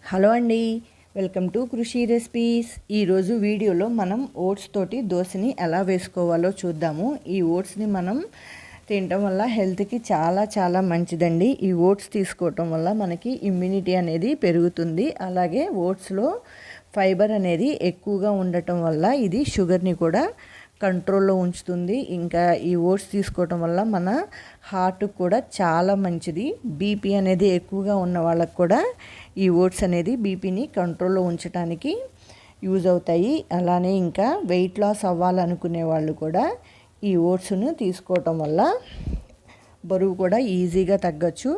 Hello అండి, welcome to కృషి recipes. ఈరోజు వీడియోలో మనం ఓట్స్ తోటి దోశని ఎలా వేసుకోవాలో చూద్దాము. ఈ ఓట్స్ని మనం తినటం వల్ల హెల్త్కి చాలా చాలా మంచిదండి. ఈ ఓట్స్ తీసుకోవటం వల్ల మనకి ఇమ్యూనిటీ అనేది పెరుగుతుంది. అలాగే ఓట్స్లో ఫైబర్ అనేది ఎక్కువగా ఉండటం వల్ల ఇది షుగర్ని కూడా కంట్రోల్లో ఉంచుతుంది. ఇంకా ఈ ఓట్స్ తీసుకోవటం వల్ల మన హార్ట్కి కూడా చాలా మంచిది. బీపీ అనేది ఎక్కువగా ఉన్న వాళ్ళకు కూడా ఈ ఓట్స్ అనేది బీపీని కంట్రోల్లో ఉంచడానికి యూజ్ అవుతాయి. అలానే ఇంకా వెయిట్ లాస్ అవ్వాలనుకునే వాళ్ళు కూడా ఈ ఓట్స్ను తీసుకోవటం వల్ల బరువు కూడా ఈజీగా తగ్గచ్చు.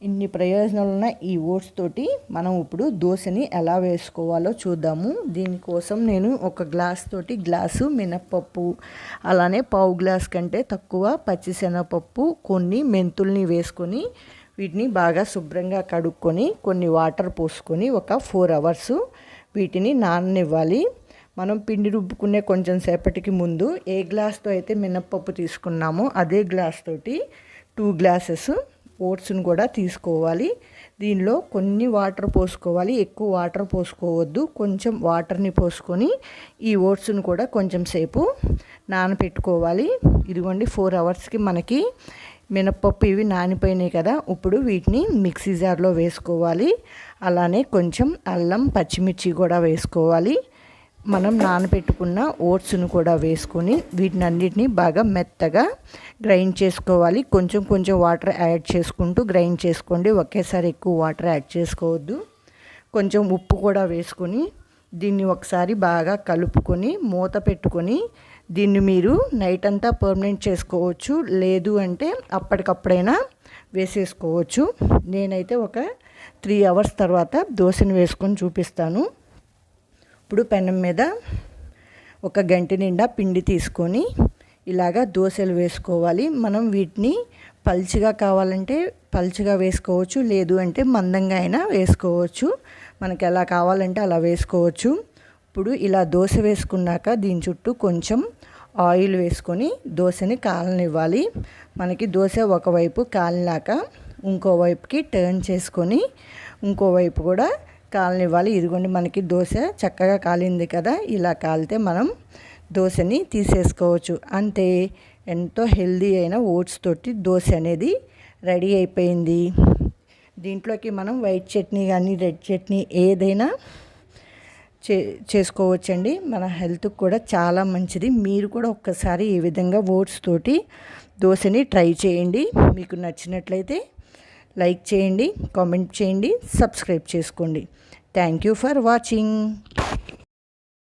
ఇన్ని ప్రయోజనాలు ఉన్న ఈ ఓట్స్ తోటి మనం ఇప్పుడు దోశని ఎలా వేసుకోవాలో చూద్దాము. దీనికోసం నేను ఒక గ్లాసు మినప్పప్పు, అలానే పావు గ్లాస్ కంటే తక్కువ పచ్చిశనగపప్పు, కొన్ని మెంతుల్ని వేసుకొని వీటిని బాగా శుభ్రంగా కడుక్కొని కొన్ని వాటర్ పోసుకొని ఒక 4 అవర్స్ వీటిని నాననివ్వాలి. మనం పిండి రుబ్బుకునే కొంచెం సేపటికి ముందు ఏ గ్లాస్తో అయితే మినప్పప్పు తీసుకున్నామో అదే గ్లాస్ తోటి 2 గ్లాసెస్ ఓట్స్ని కూడా తీసుకోవాలి. దీనిలో కొన్ని వాటర్ పోసుకోవాలి, ఎక్కువ వాటర్ పోసుకోవద్దు. కొంచెం వాటర్ని పోసుకొని ఈ ఓట్స్ని కూడా కొంచెం సేపు నానపెట్టుకోవాలి. ఇదిగోండి 4 అవర్స్కి మనకి మినప్పప్పు ఇవి నానిపోయినాయి కదా. ఇప్పుడు వీటిని మిక్సీ జార్లో వేసుకోవాలి. అలానే కొంచెం అల్లం, పచ్చిమిర్చి కూడా వేసుకోవాలి. మనం నానబెట్టుకున్న ఓట్స్ను కూడా వేసుకొని వీటిని అన్నిటిని బాగా మెత్తగా గ్రైండ్ చేసుకోవాలి. కొంచెం కొంచెం వాటర్ యాడ్ చేసుకుంటూ గ్రైండ్ చేసుకోండి. ఒకేసారి ఎక్కువ వాటర్ యాడ్ చేసుకోవద్దు. కొంచెం ఉప్పు కూడా వేసుకొని దీన్ని ఒకసారి బాగా కలుపుకొని మూత పెట్టుకొని దీన్ని మీరు నైట్ అంతా పర్మనెంట్ చేసుకోవచ్చు, లేదు అంటే అప్పటికప్పుడైనా వేసేసుకోవచ్చు. నేనైతే ఒక 3 అవర్స్ తర్వాత దోశని వేసుకొని చూపిస్తాను. ఇప్పుడు పెనం మీద ఒక గంట నిండా పిండి తీసుకొని ఇలాగా దోశలు వేసుకోవాలి. మనం వీటిని పల్చగా కావాలంటే పల్చగా వేసుకోవచ్చు, లేదు అంటే మందంగా అయినా వేసుకోవచ్చు. మనకి ఎలా కావాలంటే అలా వేసుకోవచ్చు. ఇప్పుడు ఇలా దోశ వేసుకున్నాక దీని చుట్టూ కొంచెం ఆయిల్ వేసుకొని దోశని కాలనివ్వాలి. మనకి దోశ ఒకవైపు కాలినాక ఇంకోవైపుకి టర్న్ చేసుకొని ఇంకోవైపు కూడా కాలనివ్వాలి. ఇదిగోండి మనకి దోశ చక్కగా కాలింది కదా. ఇలా కాలితే మనం దోశని తీసేసుకోవచ్చు. అంతే, ఎంతో హెల్దీ అయిన ఓట్స్ తోటి దోశ అనేది రెడీ అయిపోయింది. దీంట్లోకి మనం వైట్ చట్నీ కానీ రెడ్ చట్నీ ఏదైనా చేసుకోవచ్చండి. మన హెల్త్కి కూడా చాలా మంచిది. మీరు కూడా ఒక్కసారి ఈ విధంగా ఓట్స్ తోటి దోశని ట్రై చేయండి. మీకు నచ్చినట్లయితే లైక్ చేయండి, కామెంట్ చేయండి, సబ్స్క్రైబ్ చేసుకోండి. Thank you for watching.